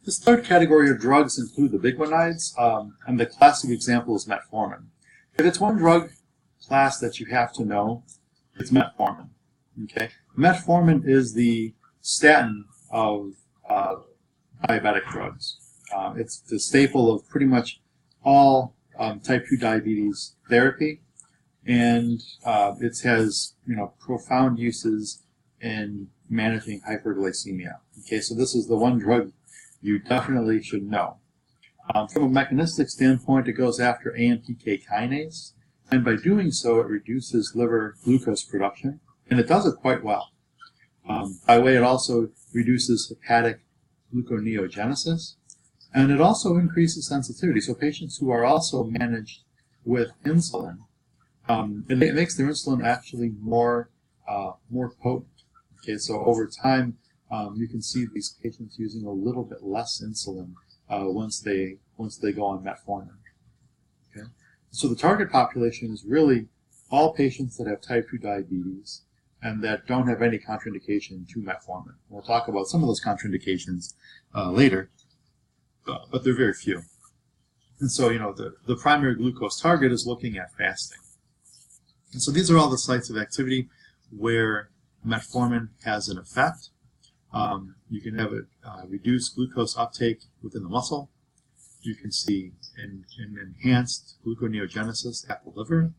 This third category of drugs include the biguanides, and the classic example is metformin. If it's one drug class that you have to know, it's metformin. Okay, metformin is the statin of diabetic drugs. It's the staple of pretty much all type 2 diabetes therapy, and it has profound uses in managing hyperglycemia. Okay, so this is the one drug you definitely should know. From a mechanistic standpoint, it goes after AMPK kinase, and by doing so, it reduces liver glucose production, and it does it quite well. By the way, it also reduces hepatic gluconeogenesis, and it also increases sensitivity. So patients who are also managed with insulin, it makes their insulin actually more potent. Okay, so over time, you can see these patients using a little bit less insulin once they go on metformin. Okay, so the target population is really all patients that have type 2 diabetes and that don't have any contraindication to metformin. We'll talk about some of those contraindications later, but they're very few. And so, the primary glucose target is looking at fasting. And so these are all the sites of activity where metformin has an effect. You can have it reduce glucose uptake within the muscle. You can see an enhanced gluconeogenesis at the liver.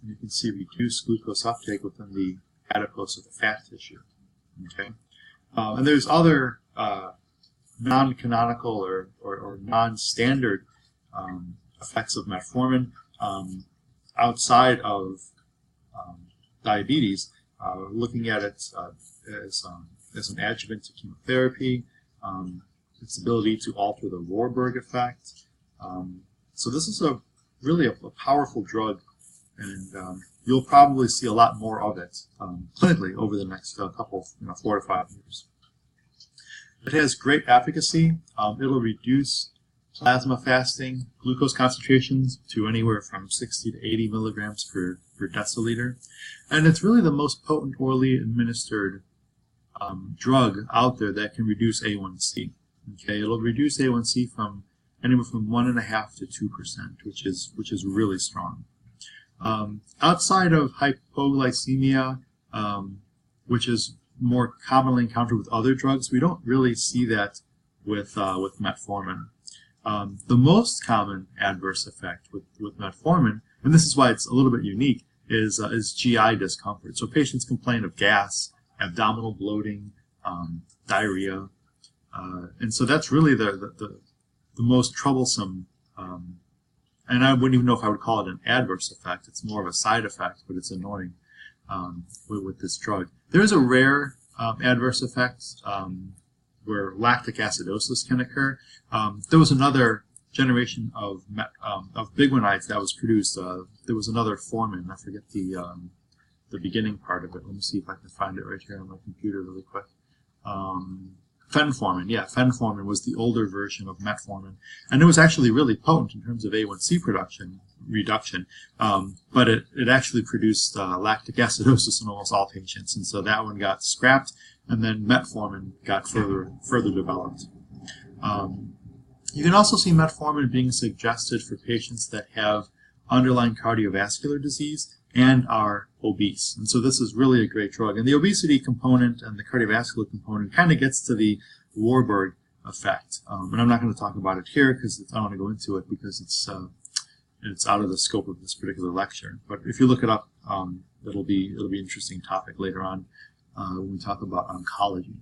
And you can see reduced glucose uptake within the adipose of the fat tissue. Okay, and there's other non-canonical or non-standard effects of metformin outside of diabetes. Looking at it as an adjuvant to chemotherapy, its ability to alter the Warburg effect. So this is really a powerful drug, and you'll probably see a lot more of it clinically over the next couple, 4 to 5 years. It has great efficacy. It'll reduce plasma fasting glucose concentrations to anywhere from 60 to 80 milligrams per deciliter. And it's really the most potent orally administered drug out there that can reduce A1C. Okay, it'll reduce A1C from anywhere from 1.5% to 2%, which is really strong. Outside of hypoglycemia, which is more commonly encountered with other drugs, we don't really see that with metformin. The most common adverse effect with metformin, and this is why it's a little bit unique, is GI discomfort. So patients complain of gas, abdominal bloating, diarrhea, and so that's really the most troublesome. And I wouldn't even know if I would call it an adverse effect. It's more of a side effect, but it's annoying with this drug. There is a rare adverse effect where lactic acidosis can occur. There was another generation of biguanides that was produced. There was another formin. I forget the beginning part of it. Let me see if I can find it right here on my computer really quick. Fenformin, yeah, fenformin was the older version of metformin, and it was actually really potent in terms of A1C reduction, but it actually produced lactic acidosis in almost all patients, and so that one got scrapped, and then metformin got further developed. You can also see metformin being suggested for patients that have underlying cardiovascular disease and are obese. And so this is really a great drug. And the obesity component and the cardiovascular component kind of gets to the Warburg effect. And I'm not going to talk about it here because I don't want to go into it because it's out of the scope of this particular lecture. But if you look it up, it'll be an interesting topic later on when we talk about oncology.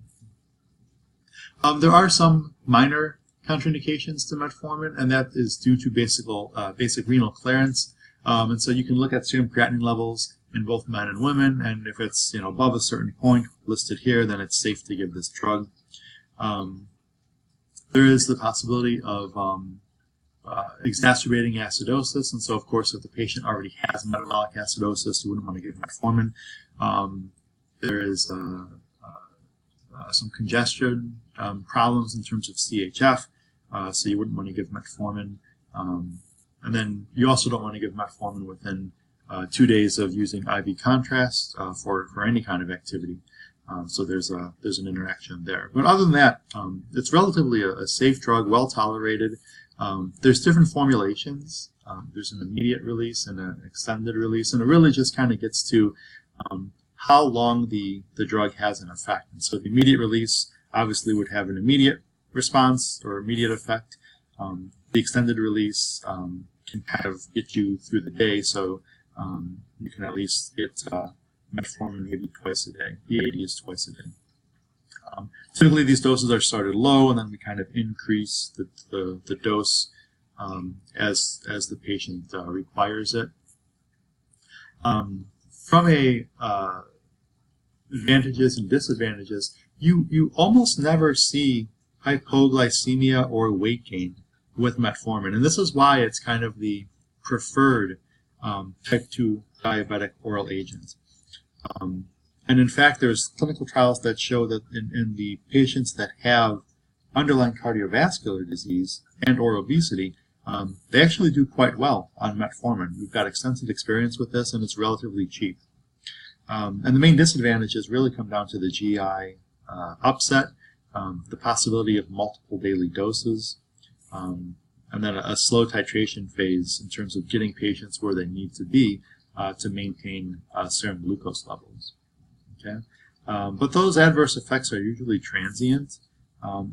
There are some minor contraindications to metformin, and that is due to basic renal clearance. And so you can look at serum creatinine levels in both men and women, and if it's above a certain point listed here, then it's safe to give this drug. There is the possibility of exacerbating acidosis, and so of course if the patient already has metabolic acidosis, you wouldn't want to give metformin. There is some congestion problems in terms of CHF, so you wouldn't want to give metformin. And then you also don't want to give metformin within 2 days of using IV contrast for any kind of activity. So there's an interaction there. But other than that, it's relatively a safe drug, well tolerated. There's different formulations. There's an immediate release and an extended release, and it really just kind of gets to how long the drug has an effect. And so the immediate release obviously would have an immediate response or immediate effect. The extended release can kind of get you through the day, so you can at least get metformin maybe twice a day. The 80 is twice a day. Typically, these doses are started low, and then we kind of increase the dose as the patient requires it. From a advantages and disadvantages, you almost never see hypoglycemia or weight gain with metformin, and this is why it's kind of the preferred type 2 diabetic oral agent. And in fact, there's clinical trials that show that in the patients that have underlying cardiovascular disease and or obesity, they actually do quite well on metformin. We've got extensive experience with this, and it's relatively cheap. And the main disadvantages really come down to the GI upset, the possibility of multiple daily doses, and then a slow titration phase in terms of getting patients where they need to be to maintain serum glucose levels. Okay, but those adverse effects are usually transient.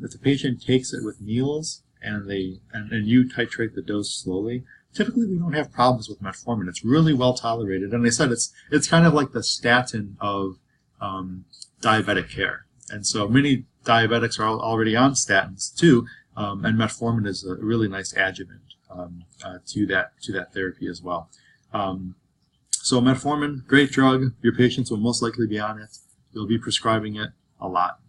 If the patient takes it with meals and you titrate the dose slowly, typically we don't have problems with metformin. It's really well tolerated, and I said it's kind of like the statin of diabetic care. And so many diabetics are already on statins too, and metformin is a really nice adjuvant to that therapy as well. So metformin, great drug. Your patients will most likely be on it. You'll be prescribing it a lot.